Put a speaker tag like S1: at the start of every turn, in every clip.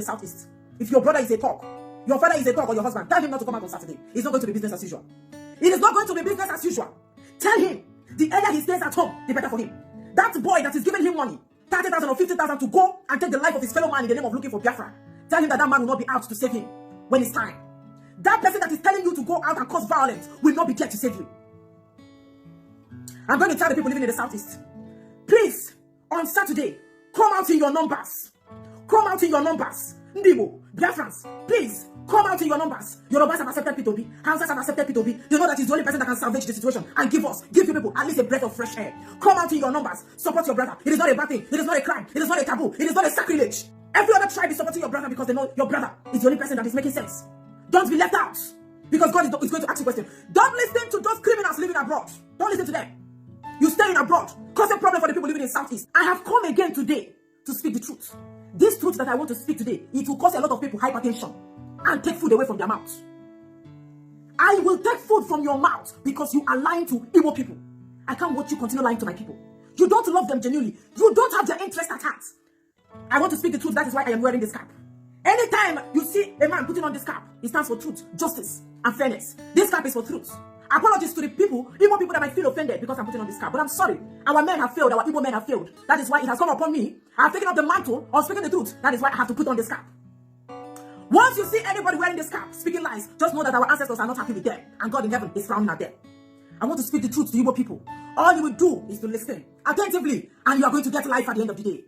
S1: the southeast. If your brother is a talk, your father is a talk, or your husband, tell him not to come out on Saturday. It's not going to be business as usual. It is not going to be business as usual. Tell him, the earlier he stays at home, the better for him. That boy that is giving him money, 30,000 or 50,000 to go and take the life of his fellow man in the name of looking for Biafra, tell him that that man will not be out to save him when it's time. That person that is telling you to go out and cause violence will not be there to save you. I'm going to tell the people living in the southeast, please, on Saturday, come out in your numbers. Come out in your numbers. Ndibo, Biafrans, please, come out in your numbers. Yorubas have accepted P2B. Hausas have accepted P2B. They know that he's the only person that can salvage the situation and give you people at least a breath of fresh air. Come out in your numbers. Support your brother. It is not a bad thing. It is not a crime. It is not a taboo. It is not a sacrilege. Every other tribe is supporting your brother because they know your brother is the only person that is making sense. Don't be left out, because God is going to ask you a question. Don't listen to those criminals living abroad. Don't listen to them. You stay in abroad, cause a problem for the people living in Southeast. I have come again today to speak the truth. This truth that I want to speak today, it will cause a lot of people hypertension and take food away from their mouth. I will take food from your mouth because you are lying to Igbo people. I can't watch you continue lying to my people. You don't love them genuinely. You don't have their interest at heart. I want to speak the truth. That is why I am wearing this cap. Anytime you see a man putting on this cap, it stands for truth, justice, and fairness. This cap is for truth. Apologies to the people, Igbo people that might feel offended because I'm putting on this cap. But I'm sorry. Our men have failed. Our Igbo men have failed. That is why it has come upon me. I have taken up the mantle of speaking the truth. That is why I have to put on this cap. Once you see anybody wearing this cap, speaking lies, just know that our ancestors are not happy with them. And God in heaven is frowning at them. I want to speak the truth to Igbo people. All you will do is to listen attentively, and you are going to get life at the end of the day.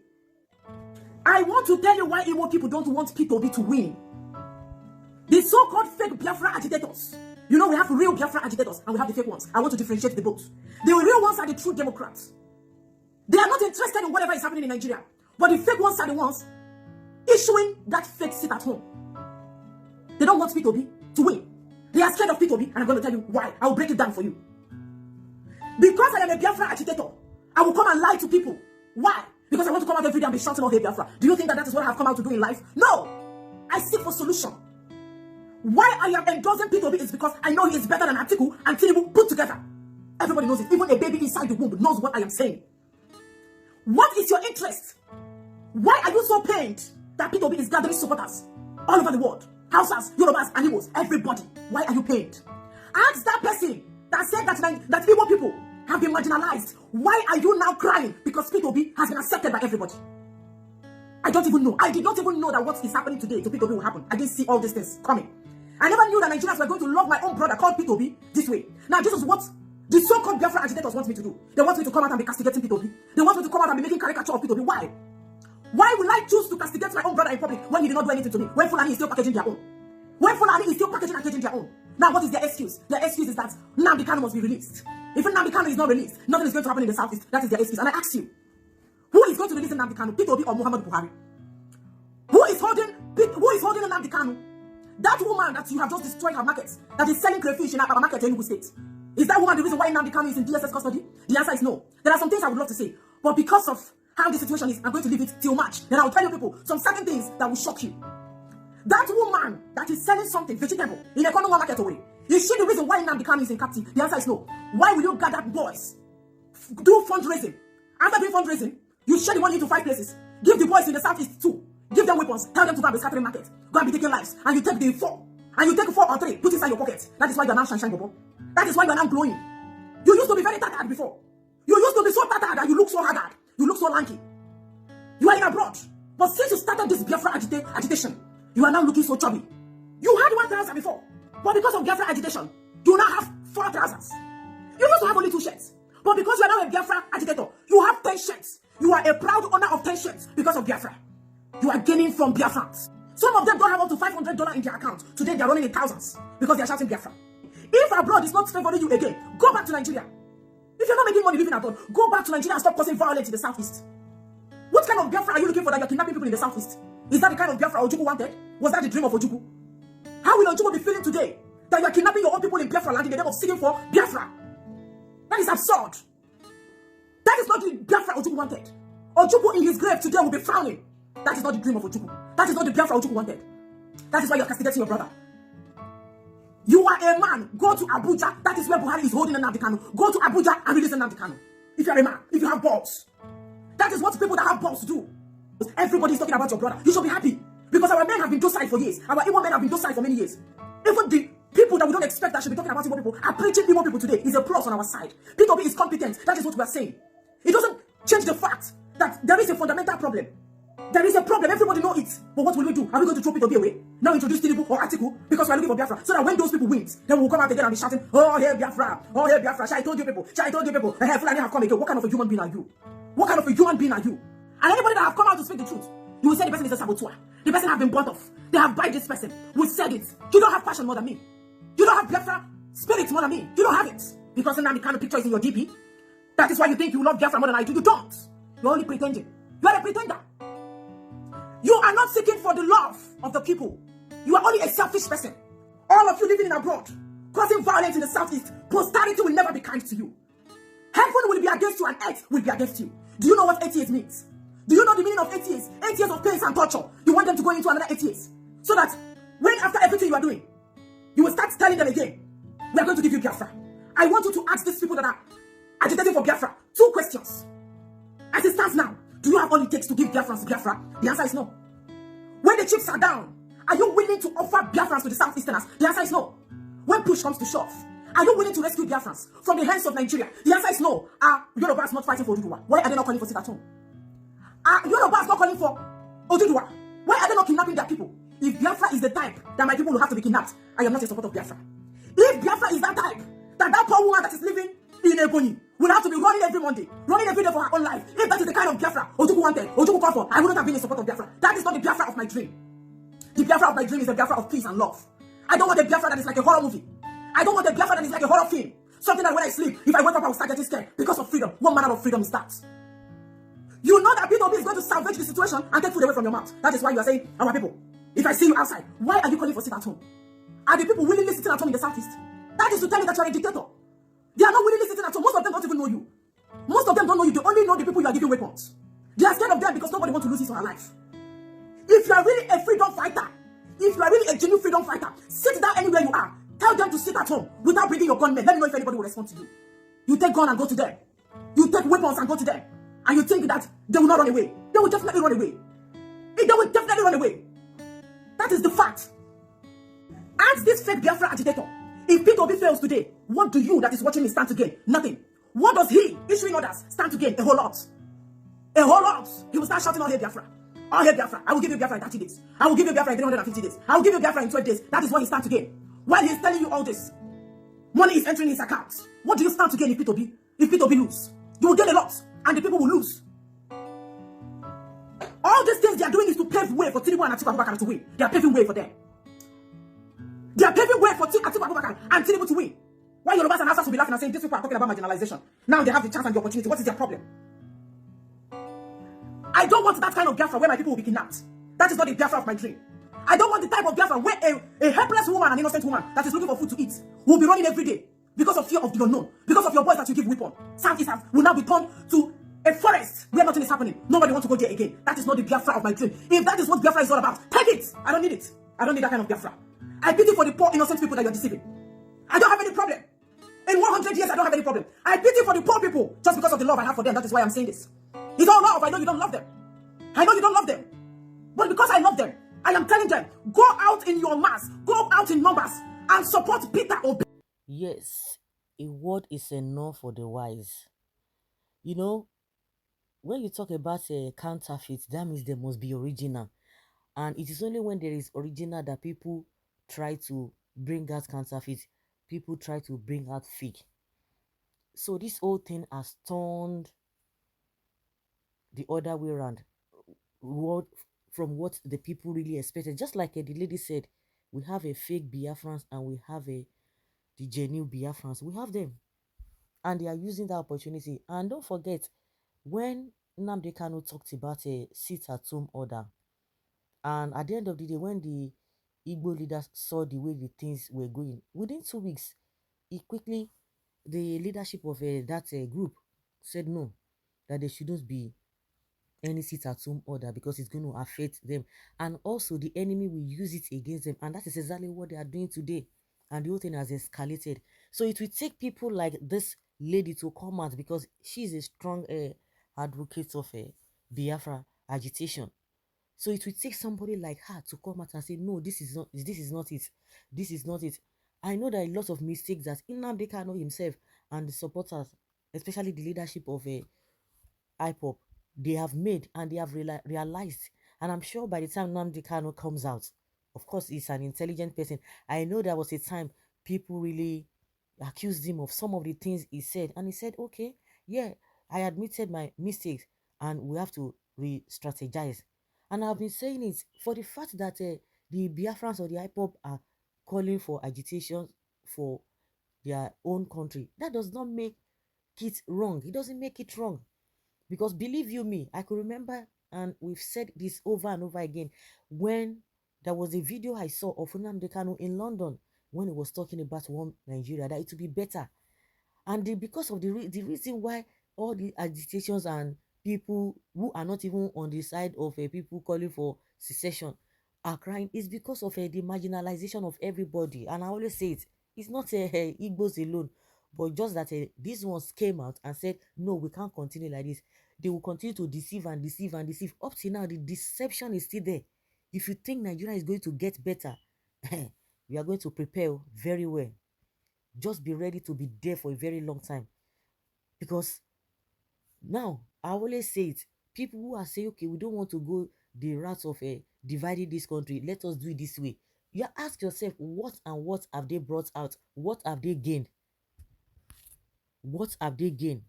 S1: I want to tell you why Igbo people don't want P2B to win. The so-called fake Biafra agitators. You know, we have real Biafra agitators and we have the fake ones. I want to differentiate the both. The real ones are the true Democrats. They are not interested in whatever is happening in Nigeria. But the fake ones are the ones issuing that fake sit at home. They don't want P2B to win. They are scared of P2B, and I'm going to tell you why. I will break it down for you. Because I am a Biafra agitator, I will come and lie to people. Why? Because I want to come out every day and be shouting out, hey Biafra. Do you think that is what I have come out to do in life? No! I seek for solution. Why I am endorsing P2B is because I know he is better than Atiku and Tinubu put together. Everybody knows it. Even a baby inside the womb knows what I am saying. What is your interest? Why are you so pained that P2B is gathering supporters all over the world? Hausas, Yorubas, and Igbos, everybody. Why are you pained? Ask that person that said that Igbo people have been marginalized. Why are you now crying because P2B has been accepted by everybody? I don't even know. I did not even know that what is happening today to P2B will happen. I didn't see all these things coming. I never knew that Nigerians were going to love my own brother called P2B this way. Now, this is what the so-called Biafra agitators want me to do. They want me to come out and be castigating P2B. They want me to come out and be making caricature of P2B. Why? Why will I choose to castigate my own brother in public when he did not do anything to me? When Fulani is still packaging their own. When Fulani is still packaging their own. Now, what is their excuse? Their excuse is that Nnamdi Kanu must be released. If Nnamdi Kanu is not released, nothing is going to happen in the Southeast. That is their excuse. And I ask you, who is going to release Nnamdi Kanu? P2B or Muhammad Buhari? Who is holding Nnamdi Kanu? That woman that you have just destroyed her markets, that is selling crayfish in our market in Enugu State. Is that woman the reason why Nnamdi Kanu is in DSS custody? The answer is no. There are some things I would love to say, but because of how the situation is, I'm going to leave it till March. Then I will tell you people some certain things that will shock you. That woman that is selling something, vegetable, in a corner market away, is she the reason why Nnamdi Kanu is in captivity? The answer is no. Why will you gather boys, do fundraising? After doing fundraising, you share the money into 5 places. Give the boys in the Southeast 2. Give them weapons. Tell them to go and be scattering market. Go and be taking lives. And you take the 4. And you take 4 or 3. Put inside your pocket. That is why you are now shine bobo. That is why you are now glowing. You used to be very tattered before. You used to be so tattered that you look so haggard. You look so lanky. You are in abroad. But since you started this Biafra agitation, you are now looking so chubby. You had 1 trouser before. But because of Biafra agitation, you now have 4 trousers. You used to have only 2 shirts. But because you are now a Biafra agitator, you have 10 shirts. You are a proud owner of 10 shirts because of Biafra. You are gaining from Biafrans. Some of them don't have up to $500 in their account. Today they are running in thousands because they are shouting Biafra. If abroad is not favoring you again, go back to Nigeria. If you're not making money living abroad, go back to Nigeria and stop causing violence in the Southeast. What kind of Biafra are you looking for that you're kidnapping people in the Southeast? Is that the kind of Biafra Ojukwu wanted? Was that the dream of Ojukwu? How will Ojukwu be feeling today that you are kidnapping your own people in Biafra land in the name of seeking for Biafra? That is absurd. That is not the Biafra Ojukwu wanted. Ojukwu in his grave today will be frowning. That is not the dream of Ojukwu. That is not the Biafra Ojukwu wanted. That is why you are castigating your brother. You are a man. Go to Abuja. That is where Buhari is holding Nnamdi Kanu. Go to Abuja and release Nnamdi Kanu. If you are a man, if you have balls. That is what people that have balls do. Everybody is talking about your brother. You should be happy. Because our men have been docile for years. Our Igbo men have been docile for many years. Even the people that we don't expect that should be talking about Igbo people are preaching Igbo people today. Is a plus on our side. P2B is competent. That is what we are saying. It doesn't change the fact that there is a fundamental problem. There is a problem. Everybody know it. But what will we do? Are we going to throw P2B away? Now introduce Tinubu or Atiku because we are looking for Biafra. So that when those people win, then we'll come out again and be shouting, oh, hey, Biafra. Oh, hey, Biafra. I told you people. I told you people. Fulani have come again. What kind of a human being are you? What kind of a human being are you? And anybody that have come out to speak the truth, you will say the person is a saboteur. The person have been bought off. They have bought this person. We said it. You don't have passion more than me. You don't have Biafra spirit more than me. You don't have it. Because now the kind of picture is in your DP. That is why you think you love Biafra more than I do. You don't. You're only pretending. You are a pretender. You are not seeking for the love of the people. You are only a selfish person. All of you living in abroad, causing violence in the southeast, posterity will never be kind to you. Heaven will be against you and earth will be against you. Do you know what 8 years means? Do you know the meaning of 8 years? 8 years of pain and torture. You want them to go into another 8 years. So that when after everything you are doing, you will start telling them again, we are going to give you Biafra. I want you to ask these people that are agitating for Biafra 2 questions. As it stands now, do you have all it takes to give Biafrans Biafra? The answer is no. When the chips are down, are you willing to offer Biafrans to the Southeasterners? The answer is no. When push comes to shove, are you willing to rescue Biafrans from the hands of Nigeria? The answer is no. Are Yorubas not fighting for Oduduwa? Why are they not calling for sit at home? Are Yorubas not calling for Oduduwa? Why are they not kidnapping their people? If Biafra is the type that my people will have to be kidnapped, I am not in support of Biafra. If Biafra is that type, that poor woman that is living in Ebonyi will have to be running every Monday, running every day for her own life. If that is the kind of Biafra Ojuku wanted, Ojuku called for, I wouldn't have been in support of Biafra. That is not the Biafra of my dream. The Biafra of my dream is the Biafra of peace and love. I don't want a Biafra that is like a horror movie. I don't want a Biafra that is like a horror film. Something that when I sleep, if I wake up, I will start getting scared because of freedom. What manner of freedom is that? You know that P2B is going to salvage the situation and take food away from your mouth. That is why you are saying, our people, if I see you outside, why are you calling for sit at home? Are the people willingly sitting at home in the southeast? That is to tell me that you are a dictator. They are not willingly sitting at home. Most of them don't even know you. Most of them don't know you. They only know the people you are giving weapons. They are scared of them because nobody wants to lose his or her life. If you are really a freedom fighter, if you are really a genuine freedom fighter, sit down anywhere you are. Tell them to sit at home without bringing your gunmen. Let me know if anybody will respond to you. You take gun and go to them. You take weapons and go to them. And you think that they will not run away. They will definitely run away. They will definitely run away. That is the fact. Ask this fake Biafra agitator. If P2B fails today, what do you that is watching me stand to gain? Nothing. What does he, issuing orders, stand to gain? A whole lot. A whole lot. He will start shouting, all hail Biafra. All hail Biafra. I will give you Biafra in 30 days. I will give you Biafra in 350 days. I will give you Biafra in 12 days. That is what he stands to gain. While he is telling you all this, money is entering his account. What do you stand to gain if P2B? If P2B lose? You will gain a lot. And the people will lose. All these things they are doing is to pave way for Tinubu and Atiku Abubakar to win. They are paving way for them. They are paving way for Atiku Abubakar and Tinubu to win. Why Yorubas and Hausas will be laughing and saying, these people are talking about marginalization. Now they have the chance and the opportunity. What is their problem? I don't want that kind of Biafra where my people will be kidnapped. That is not the Biafra of my dream. I don't want the type of Biafra where a helpless woman, an innocent woman that is looking for food to eat will be running every day because of fear of the unknown, because of your boys that you give weapon. Southeast will now be turned to a forest where nothing is happening. Nobody wants to go there again. That is not the Biafra of my dream. If that is what Biafra is all about, take it. I don't need it. I don't need that kind of Biafra. I pity for the poor innocent people that you are deceiving. I don't have any problem. In 100 years, I don't have any problem. I pity for the poor people just because of the love I have for them. That is why I'm saying this. It's all love. I know you don't love them. I know you don't love them. But because I love them, I am telling them, go out in your mass, go out in numbers, and support Peter Obi.
S2: Yes, a word is enough for the wise. You know, when you talk about a counterfeit, that means there must be original. And it is only when there is original that people try to bring out counterfeit. People try to bring out fake. So this whole thing has turned the other way around. What from what the people really expected. Just like the lady said, we have a fake Biafrans and we have the genuine Biafrans. We have them. And they are using that opportunity. And don't forget, when Nnamdi Kanu talked about a sit-at-home order, and at the end of the day, when the Igbo leaders saw the way the things were going, within 2 weeks, the leadership of that group said no, that there shouldn't be any sit-at-home order because it's going to affect them. And also, the enemy will use it against them. And that is exactly what they are doing today. And the whole thing has escalated. So it will take people like this lady to come out because she's a strong advocate of Biafra agitation. So it will take somebody like her to come out and say, no, this is not it. This is not it. I know there are a lot of mistakes that Nnamdi Kanu himself and the supporters, especially the leadership of a IPOP, they have made and they have realized. And I'm sure by the time Nnamdi Kanu comes out, of course, he's an intelligent person. I know there was a time people really accused him of some of the things he said. And he said, okay, yeah, I admitted my mistakes and we have to re-strategize. And I've been saying it for the fact that the Biafrans or the IPOP are calling for agitation for their own country. That does not make it wrong. It doesn't make it wrong. Because believe you me, I could remember, and we've said this over and over again, when there was a video I saw of Nnamdi Kanu in London when he was talking about one Nigeria, that it would be better. And because of the reason why all the agitations and people who are not even on the side of people calling for secession are crying is because of the marginalization of everybody. And I always say it's not Igbos alone, but just that these ones came out and said, no, we can't continue like this. They will continue to deceive and deceive and deceive. Up to now, the deception is still there. If you think Nigeria is going to get better, we are going to prepare very well. Just be ready to be there for a very long time. Because now, I always say it, people who are saying, okay, we don't want to go the route of dividing this country, let us do it this way. You ask yourself, what and what have they brought out? What have they gained? What have they gained?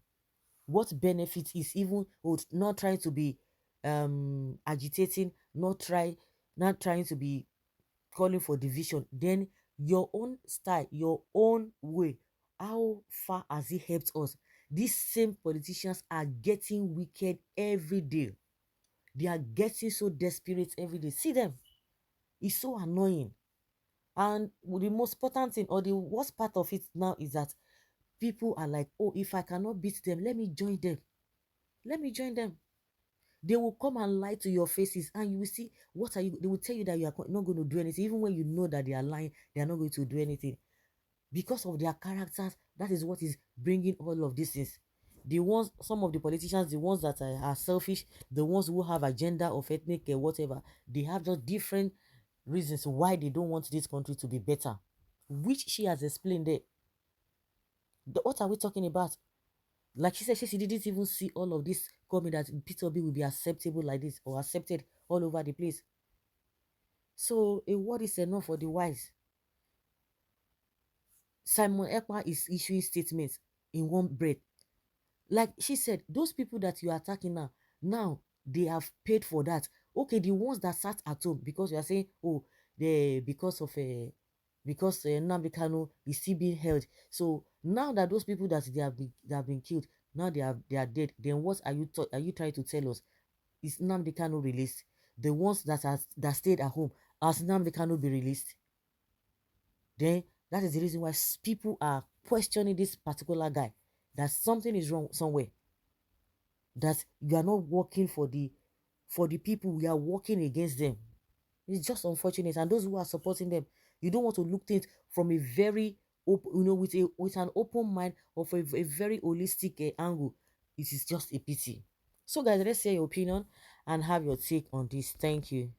S2: What benefit is even not trying to be agitating, not trying to be calling for division? Then your own style, your own way, how far has it helped us? These same politicians are getting wicked every day. They are getting so desperate every day. See them. It's so annoying. And the most important thing, or the worst part of it now, is that people are like, oh, if I cannot beat them, let me join them. Let me join them. They will come and lie to your faces, and you will see what are you. They will tell you that you are not going to do anything, even when you know that they are lying. They are not going to do anything because of their characters. That is what is bringing all of these things. The ones, some of the politicians, the ones that are selfish, the ones who have agenda of ethnic whatever, they have just different reasons why they don't want this country to be better, which she has explained there. What are we talking about? Like she said, she didn't even see all of this coming, that Peter Obi will be acceptable like this or accepted all over the place. So a word is enough for the wise. Simon Ekpa is issuing statements in one breath. Like she said, those people that you are attacking now they have paid for that. Okay, the ones that sat at home, because you are saying, oh, they because of Nnamdi Kanu is still being held. So now that those people that they have been killed, now they are dead. Then what are you trying to tell us? Is Nnamdi Kanu released? The ones that stayed at home, has Nnamdi Kanu be released? Then that is the reason why people are questioning this particular guy, that something is wrong somewhere, that you are not working for the people, we are working against them. It's just unfortunate. And those who are supporting them, you don't want to look things from a very open, with an open mind, or for a very holistic angle. It is just a pity. So guys, let's hear your opinion and have your take on this. Thank you.